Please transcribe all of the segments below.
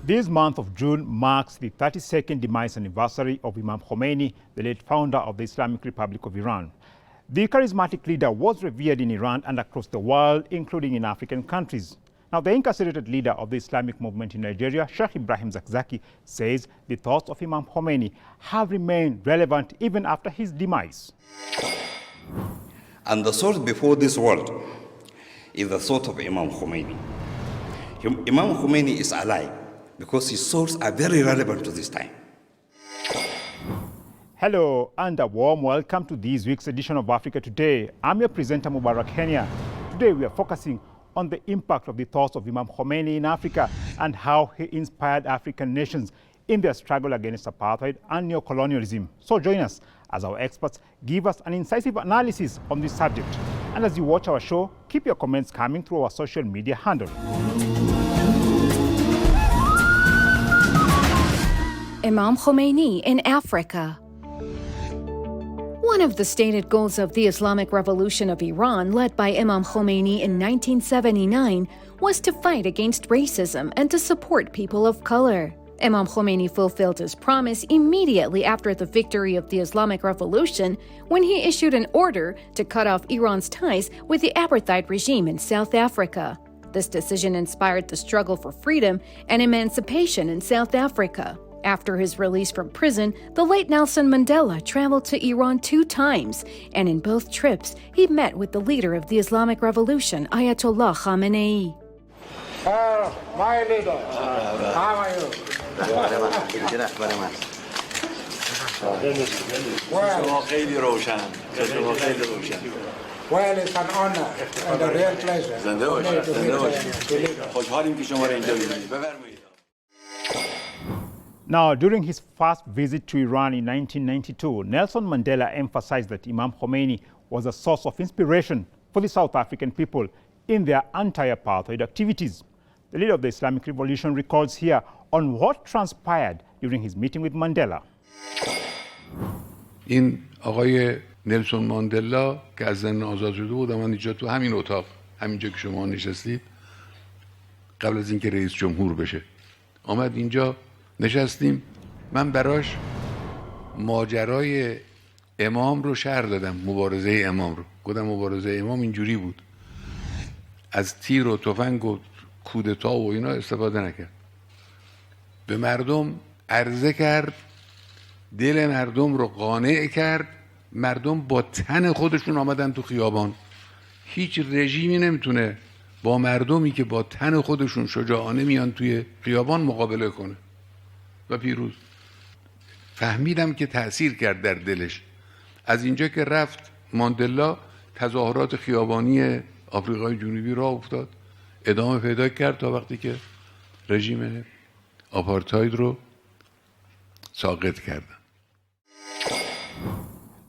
This month of June marks the 32nd demise anniversary of Imam Khomeini, the late founder of the Islamic Republic of Iran. The charismatic leader was revered in Iran and across the world, including in African countries. Now, the incarcerated leader of the Islamic movement in Nigeria, Sheikh Ibrahim Zakzaki, says the thoughts of Imam Khomeini have remained relevant even after his demise. And the thought before this world is the thought of Imam Khomeini. Imam Khomeini is alive because his thoughts are very relevant to this time. Hello and a warm welcome to this week's edition of Africa Today. I'm your presenter Mubarak Kenya. Today we are focusing on the impact of the thoughts of Imam Khomeini in Africa and how he inspired African nations in their struggle against apartheid and neocolonialism. So join us as our experts give us an incisive analysis on this subject. And as you watch our show, keep your comments coming through our social media handle. Imam Khomeini in Africa. One of the stated goals of the Islamic Revolution of Iran, led by Imam Khomeini in 1979, was to fight against racism and to support people of color. Imam Khomeini fulfilled his promise immediately after the victory of the Islamic Revolution when he issued an order to cut off Iran's ties with the apartheid regime in South Africa. This decision inspired the struggle for freedom and emancipation in South Africa. After his release from prison, the late Nelson Mandela traveled to Iran 2 times, and in both trips, he met with the leader of the Islamic Revolution, Ayatollah Khamenei. My leader, how are you? Well, it's an honor and a real pleasure for me to meet you. Now, during his first visit to Iran in 1992, Nelson Mandela emphasized that Imam Khomeini was a source of inspiration for the South African people in their anti-apartheid activities. The leader of the Islamic Revolution recalls here on what transpired during his meeting with Mandela. این آقای نلسون ماندلا که از زندان آزاد شده بود، من اینجا تو همین اتاق، همینجا که شما نشستید، قبل از اینکه رئیس جمهور بشه، آمد اینجا نشستیم. من براش ماجرای امام رو شرح دادم، مبارزه امام رو. گفتم مبارزه امام اینجوری بود، از تیر و تفنگ و کودتا و اینا استفاده نکرد، به مردم عرضه کرد، دل مردم رو قانع کرد، مردم با تن خودشون آمدن تو خیابان. هیچ رژیمی نمیتونه با مردمی که با تن خودشون شجاعانه میان توی خیابان مقابله کنه و پیروز. فهمیدم که تأثیر کرد در دلش. از اینجا که رفت ماندلا، تظاهرات خیابانی آفریقای جنوبی راه افتاد، ادامه پیدا کرد تا وقتی که رژیم آپارتاید رو ساقط کردن.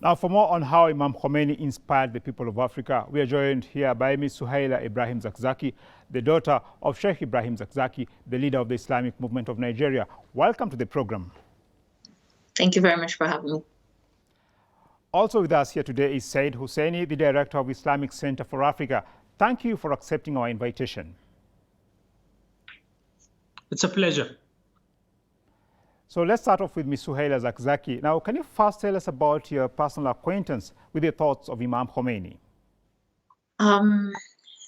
Now, for more on how Imam Khomeini inspired the people of Africa, we are joined here by Ms. Suhaila Ibrahim Zakzaki, the daughter of Sheikh Ibrahim Zakzaki, the leader of the Islamic movement of Nigeria. Welcome to the program. Thank you very much for having me. Also with us here today is Said Husseini, the director of Islamic Center for Africa. Thank you for accepting our invitation. It's a pleasure. So let's start off with Ms. Suhaila Zakzaki. Now, can you first tell us about your personal acquaintance with the thoughts of Imam Khomeini?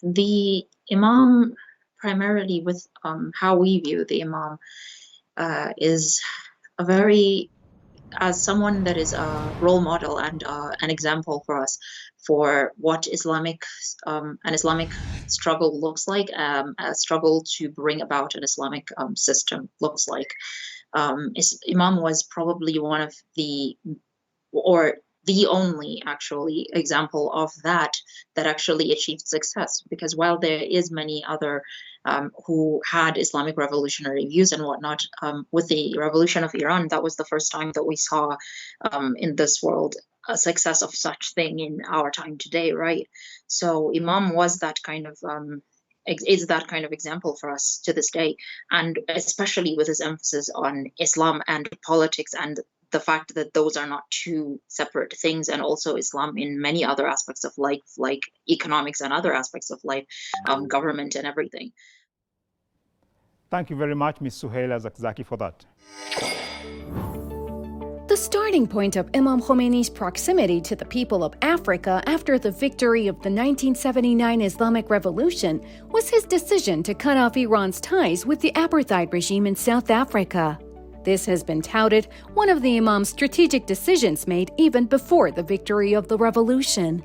The Imam, primarily with how we view the Imam, is a very, as someone that is a role model and an example for us for what an Islamic struggle looks like, a struggle to bring about an Islamic system looks like. Imam was probably one of the only actually example of that actually achieved success, because while there is many other who had Islamic revolutionary views and whatnot, with the revolution of Iran, that was the first time that we saw in this world a success of such thing in our time today, right? So Imam was that kind of is that kind of example for us to this day, and especially with his emphasis on Islam and politics and the fact that those are not two separate things, and also Islam in many other aspects of life, like economics and other aspects of life, government and everything. Thank you very much, Ms. Suhaila Zakzaki, for that. The starting point of Imam Khomeini's proximity to the people of Africa after the victory of the 1979 Islamic Revolution was his decision to cut off Iran's ties with the apartheid regime in South Africa. This has been touted one of the Imam's strategic decisions made even before the victory of the revolution.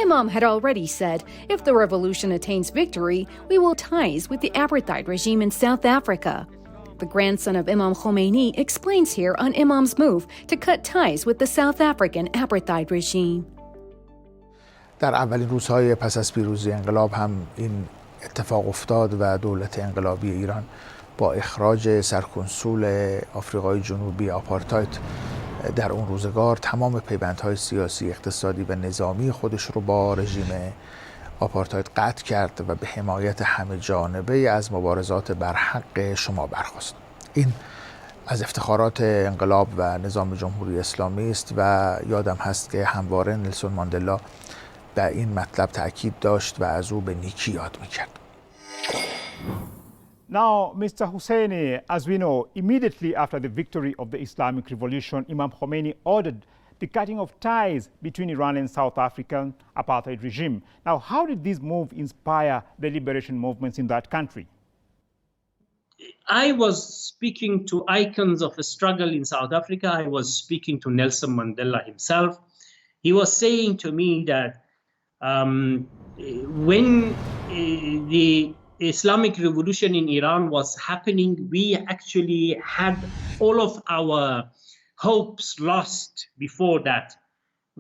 Imam had already said, if the revolution attains victory, we will ties with the apartheid regime in South Africa. The grandson of Imam Khomeini explains here on Imam's move to cut ties with the South African apartheid regime. در اولین روزهای پس از پیروزی انقلاب هم این اتفاق افتاد و دولت انقلابی ایران با اخراج سرکنسول آفریقای جنوبی آپارتاید در اون روزگار تمام پیوندهای سیاسی، اقتصادی و نظامی خودش رو با رژیم آپارتاید قطع کرد و به حمایت همه جانبه از مبارزات بر حق شما برخاست. این از افتخارات انقلاب و نظام جمهوری اسلامی است و یادم هست که همواره نلسون ماندلا به این مطلب تأکید داشت و از او به نیکی یاد میکرد. Now, Mr. Husseini, as we know, immediately after the victory of the Islamic Revolution, Imam Khomeini ordered the cutting of ties between Iran and South African apartheid regime. Now, how did this move inspire the liberation movements in that country? I was speaking to icons of a struggle in South Africa. I was speaking to Nelson Mandela himself. He was saying to me that when the Islamic Revolution in Iran was happening, we actually had all of our hopes lost before that.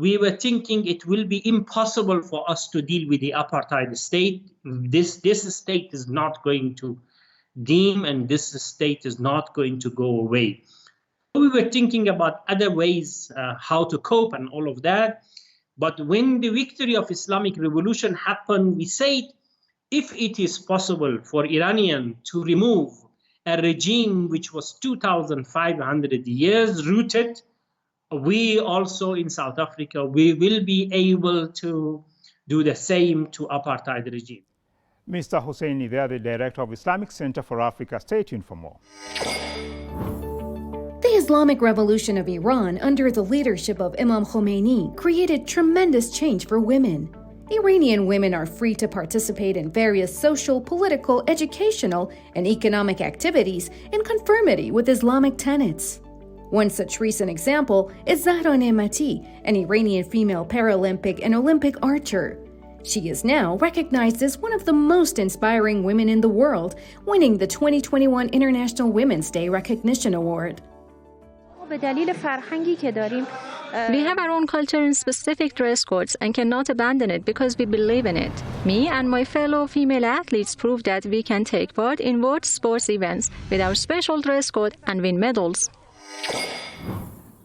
We were thinking it will be impossible for us to deal with the apartheid state. This state is not going to dim, and this state is not going to go away. We were thinking about other ways how to cope and all of that. But when the victory of Islamic Revolution happened, we said, if it is possible for Iranian to remove a regime which was 2,500 years rooted, we also in South Africa, we will be able to do the same to apartheid regime. Mr. Husseini, they are the director of Islamic Center for Africa. Stay tuned for more. The Islamic Revolution of Iran under the leadership of Imam Khomeini created tremendous change for women. Iranian women are free to participate in various social, political, educational, and economic activities in conformity with Islamic tenets. One such recent example is Zahra Nemati, an Iranian female Paralympic and Olympic archer. She is now recognized as one of the most inspiring women in the world, winning the 2021 International Women's Day Recognition Award. We have our own culture and specific dress codes and cannot abandon it because we believe in it. Me and my fellow female athletes prove that we can take part in world sports events with our special dress code and win medals.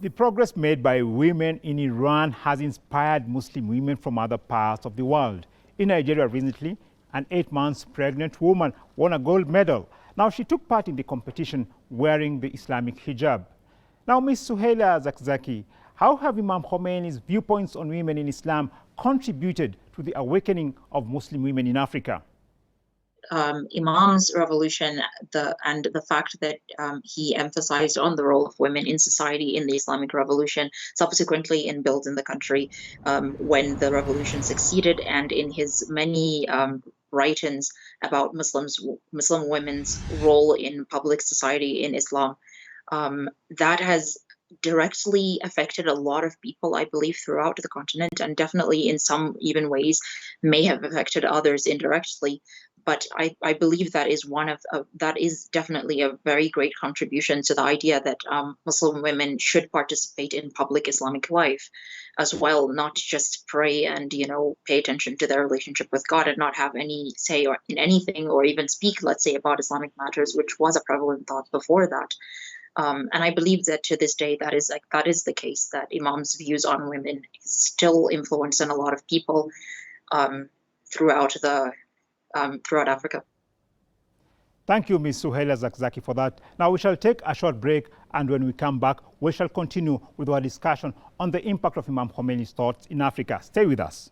The progress made by women in Iran has inspired Muslim women from other parts of the world. In Nigeria recently, an 8-month pregnant woman won a gold medal. Now she took part in the competition wearing the Islamic hijab. Now, Ms. Suhaila Zakzaki, how have Imam Khomeini's viewpoints on women in Islam contributed to the awakening of Muslim women in Africa? Imam's revolution and the fact that he emphasized on the role of women in society in the Islamic Revolution, subsequently in building the country when the revolution succeeded, and in his many writings about Muslim women's role in public society in Islam, that has directly affected a lot of people, I believe, throughout the continent, and definitely in some even ways may have affected others indirectly. But I believe that is that is definitely a very great contribution to the idea that Muslim women should participate in public Islamic life as well, not just pray and pay attention to their relationship with God and not have any say in anything or even speak, let's say, about Islamic matters, which was a prevalent thought before that. And I believe that to this day that is the case, that Imam's views on women is still influencing a lot of people throughout Africa. Thank you, Ms. Suhaila Zakzaki, for that. Now we shall take a short break, and when we come back, we shall continue with our discussion on the impact of Imam Khomeini's thoughts in Africa. Stay with us.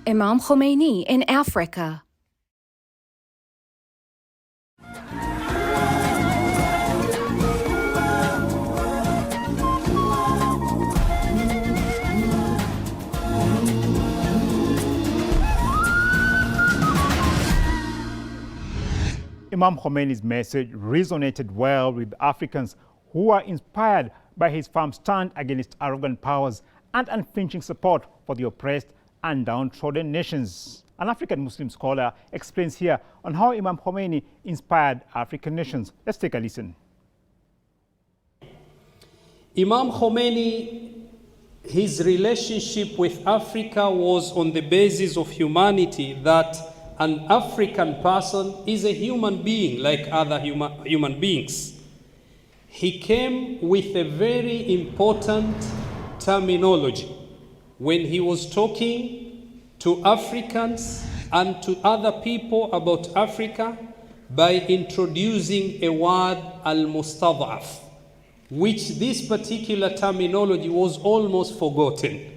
Imam Khomeini in Africa. Imam Khomeini's message resonated well with Africans who are inspired by his firm stand against arrogant powers and unflinching support for the oppressed and downtrodden nations. An African Muslim scholar explains here on how Imam Khomeini inspired African nations. Let's take a listen. Imam Khomeini, his relationship with Africa was on the basis of humanity, that an African person is a human being like other human beings. He came with a very important terminology when he was talking to Africans and to other people about Africa by introducing a word, al-mustad'af, which this particular terminology was almost forgotten.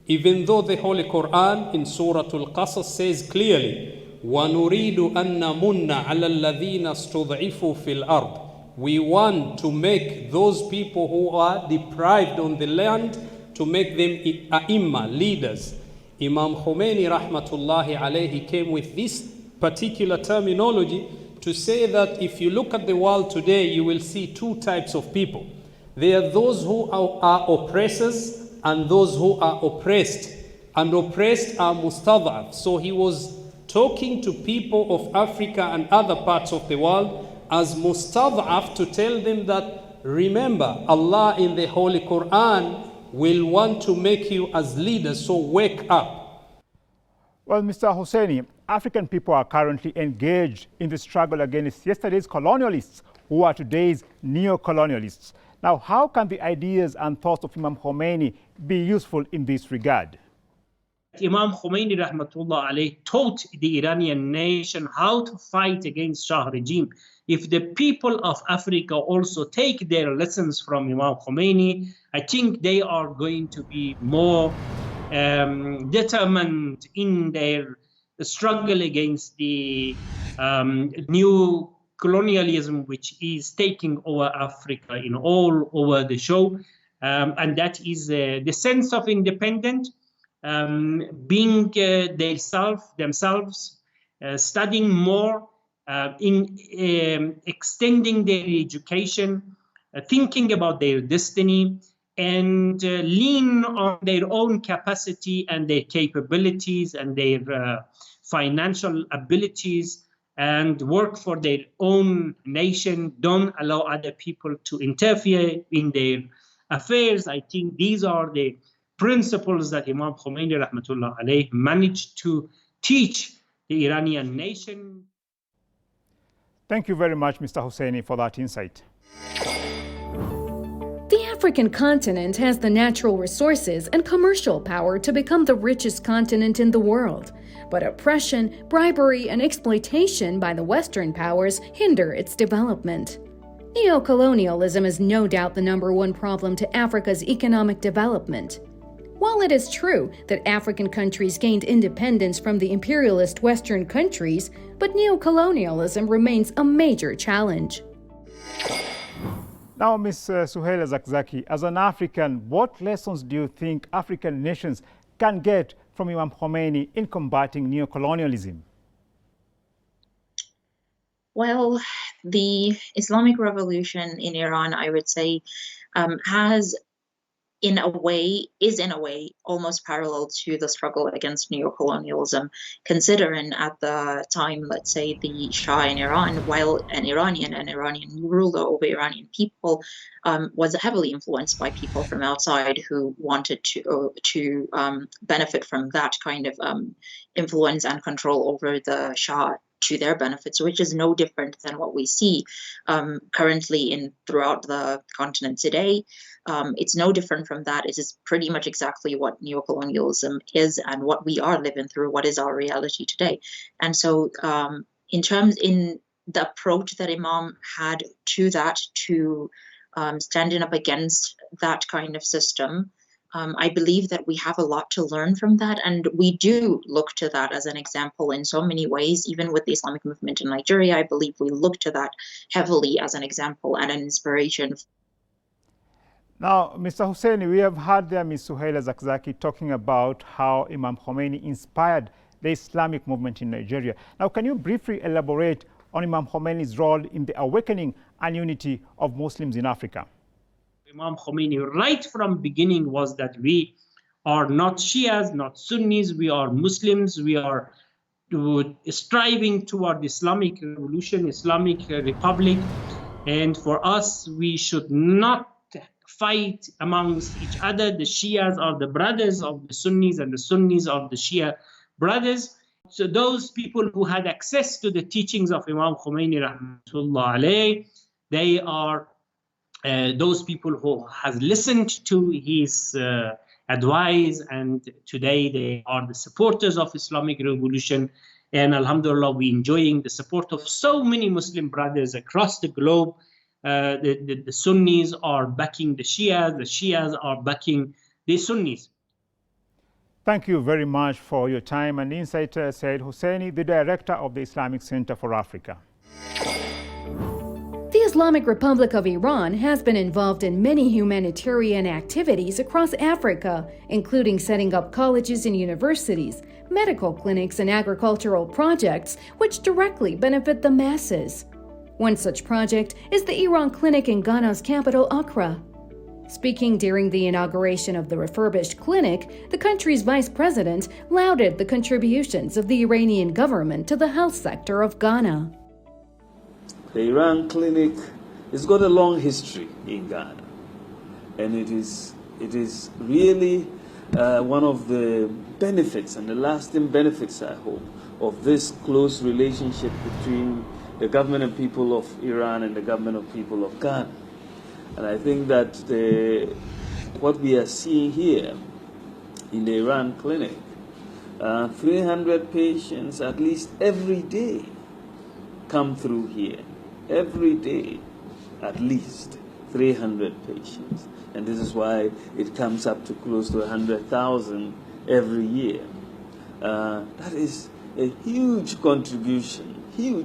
Even though the Holy Quran in Surah Al-Qasas says clearly, وَنُرِيدُ أَن نَمُنَّ عَلَى الَّذِينَ اسْتُضْعِفُوا فِي الْأَرْضِ. We want to make those people who are deprived on the land, to make them ai*imma, leaders. Imam Khomeini rahmatullahi alayhi came with this particular terminology to say that if you look at the world today, you will see two types of people. There are those who are oppressors and those who are oppressed. And oppressed are mustad'af. So he was talking to people of Africa and other parts of the world as mustad'af, to tell them that, remember, Allah in the Holy Quran will want to make you as leaders, so wake up. Well, Mr. Hosseini, African people are currently engaged in the struggle against yesterday's colonialists who are today's neocolonialists. Now, how can the ideas and thoughts of Imam Khomeini be useful in this regard? Imam Khomeini rahmatullah alayhi taught the Iranian nation how to fight against Shah regime. If the people of Africa also take their lessons from Imam Khomeini, I think they are going to be more determined in their struggle against the new colonialism which is taking over Africa in all over the show. And that is the sense of independence, being themselves, studying more, in extending their education, thinking about their destiny, and lean on their own capacity and their capabilities and their financial abilities, and work for their own nation. Don't allow other people to interfere in their affairs. I think these are the principles that Imam Khomeini rahmatullah alayhi managed to teach the Iranian nation. Thank you very much, Mr. Hosseini, for that insight. The African continent has the natural resources and commercial power to become the richest continent in the world. But oppression, bribery, and exploitation by the Western powers hinder its development. Neocolonialism is no doubt the number one problem to Africa's economic development. While it is true that African countries gained independence from the imperialist Western countries, but neocolonialism remains a major challenge. Now, Ms. Suhaila Zakzaki, as an African, what lessons do you think African nations can get from Imam Khomeini in combating neocolonialism? Well, the Islamic Revolution in Iran, I would say, is in a way almost parallel to the struggle against neocolonialism, considering at the time, let's say, the Shah in Iran, while an Iranian ruler over Iranian people, was heavily influenced by people from outside who wanted to benefit from that kind of influence and control over the Shah to their benefits, which is no different than what we see currently throughout the continent today. It's no different from that. It is pretty much exactly what neocolonialism is and what we are living through, what is our reality today. And so in the approach that Imam had to that, to standing up against that kind of system, I believe that we have a lot to learn from that, and we do look to that as an example in so many ways. Even with the Islamic movement in Nigeria, I believe we look to that heavily as an example and an inspiration. Now, Mr. Husseini, we have heard there Ms. Suhaila Zakzaki talking about how Imam Khomeini inspired the Islamic movement in Nigeria. Now, can you briefly elaborate on Imam Khomeini's role in the awakening and unity of Muslims in Africa? Imam Khomeini, right from beginning, was that we are not Shias, not Sunnis, we are Muslims, we are striving toward Islamic revolution, Islamic Republic, and for us, we should not fight amongst each other. The Shias are the brothers of the Sunnis, and the Sunnis are the Shia brothers. So those people who had access to the teachings of Imam Khomeini, rahmatullah alayh, they are those people who has listened to his advice, and today they are the supporters of Islamic revolution. And alhamdulillah, we're enjoying the support of so many Muslim brothers across the globe. The Sunnis are backing the Shias are backing the Sunnis. Thank you very much for your time and insight, Said Husseini, the director of the Islamic Center for Africa. The Islamic Republic of Iran has been involved in many humanitarian activities across Africa, including setting up colleges and universities, medical clinics, and agricultural projects which directly benefit the masses. One such project is the Iran Clinic in Ghana's capital, Accra. Speaking during the inauguration of the refurbished clinic, the country's vice president lauded the contributions of the Iranian government to the health sector of Ghana. The Iran Clinic has got a long history in Ghana, and it is really one of the benefits and the lasting benefits, I hope, of this close relationship between the government and people of Iran and the government and people of Ghana. And I think that what we are seeing here in the Iran Clinic, 300 patients at least every day come through here. Every day, at least 300 patients. And this is why it comes up to close to 100,000 every year. That is a huge contribution to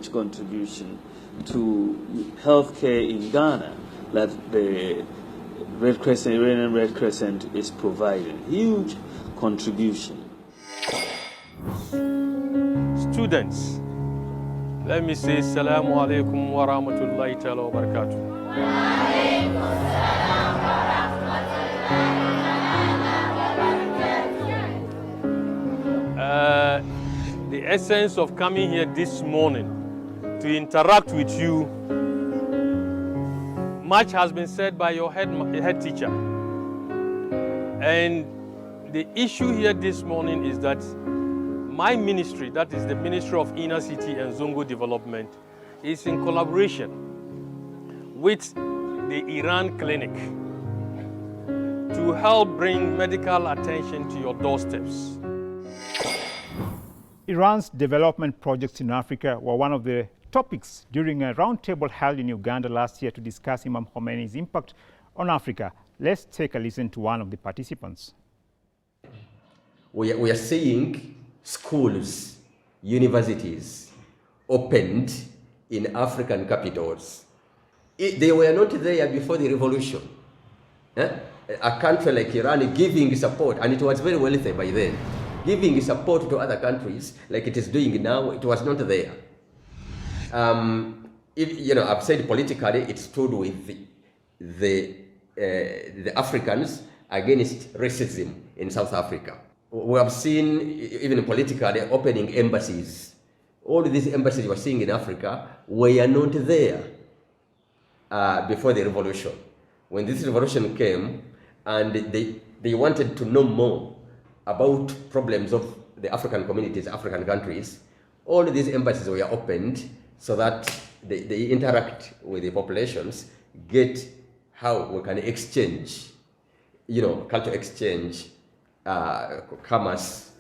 healthcare in Ghana that the Red Crescent, Iranian Red Crescent is providing. Huge contribution. Students, let me say Assalamu alaikum wa rahmatullahi ta'ala wa barakatuh. The essence of coming here this morning to interact with you, much has been said by your head teacher. And the issue here this morning is that my ministry, that is the Ministry of Inner City and Zongo Development, is in collaboration with the Iran Clinic to help bring medical attention to your doorsteps. Iran's development projects in Africa were one of the topics during a roundtable held in Uganda last year to discuss Imam Khomeini's impact on Africa. Let's take a listen to one of the participants. We are seeing schools, universities opened in African capitals. They were not there before the revolution. A country like Iran giving support, and it was very wealthy by then, giving support to other countries like it is doing now, it was not there. I've said politically it stood with the Africans against racism in South Africa. We have seen, even politically, opening embassies. All these embassies we're seeing in Africa were not there before the revolution. When this revolution came and they wanted to know more about problems of the African communities, African countries, all these embassies were opened so that they interact with the populations, get how we can exchange, cultural exchange, commerce,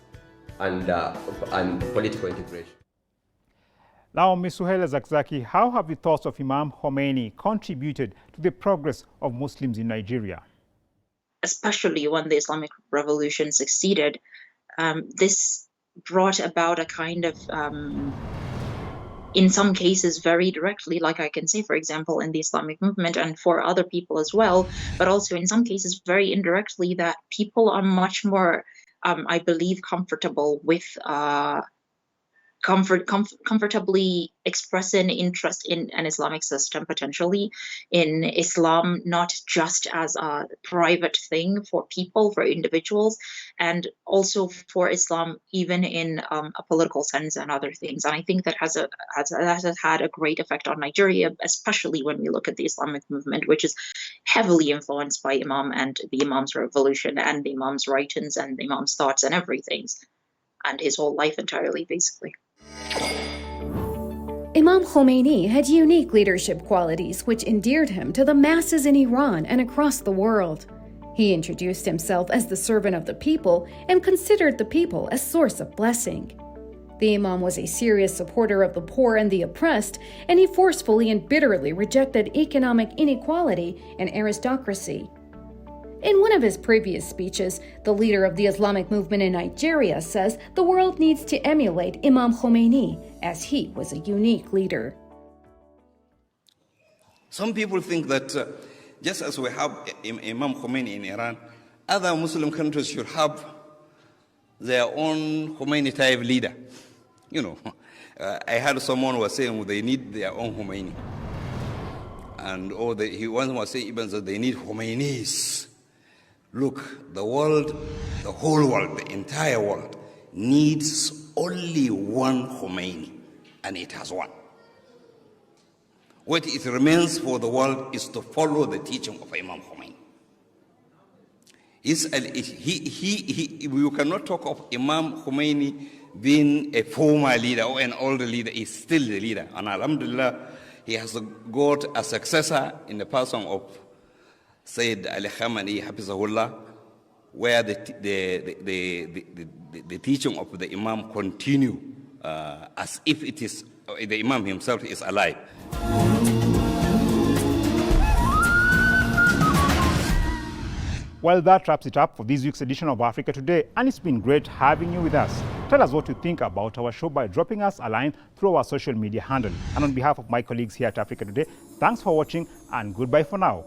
and political integration. Now, Ms. Suhaila Zakzaki, how have the thoughts of Imam Khomeini contributed to the progress of Muslims in Nigeria? Especially when the Islamic Revolution succeeded, this brought about a kind of, in some cases very directly, like I can say, for example, in the Islamic movement and for other people as well, but also in some cases very indirectly, that people are much more, I believe, comfortable with comfortably expressing interest in an Islamic system, potentially in Islam, not just as a private thing for people, for individuals, and also for Islam even in a political sense and other things. And I think that has had a great effect on Nigeria, especially when we look at the Islamic movement, which is heavily influenced by Imam and the Imam's revolution and the Imam's writings and the Imam's thoughts and everything, and his whole life entirely, basically. Imam Khomeini had unique leadership qualities which endeared him to the masses in Iran and across the world. He introduced himself as the servant of the people and considered the people a source of blessing. The Imam was a serious supporter of the poor and the oppressed, and he forcefully and bitterly rejected economic inequality and aristocracy. In one of his previous speeches, the leader of the Islamic movement in Nigeria says the world needs to emulate Imam Khomeini, as he was a unique leader. Some people think that just as we have Imam Khomeini in Iran, other Muslim countries should have their own Khomeini-type leader. I heard someone was saying they need their own Khomeini. And he once was saying even that they need Khomeinis. Look, the whole world, the entire world needs only one Khomeini, and it has one. What it remains for the world is to follow the teaching of Imam Khomeini. We cannot talk of Imam Khomeini being a former leader or an older leader. He's still the leader, and alhamdulillah, he has got a successor in the person of Sayyid Ali Khamenei, Hafizahullah, where the teaching of the Imam continue as if it is the Imam himself is alive. Well, that wraps it up for this week's edition of Africa Today, and it's been great having you with us. Tell us what you think about our show by dropping us a line through our social media handle. And on behalf of my colleagues here at Africa Today, thanks for watching and goodbye for now.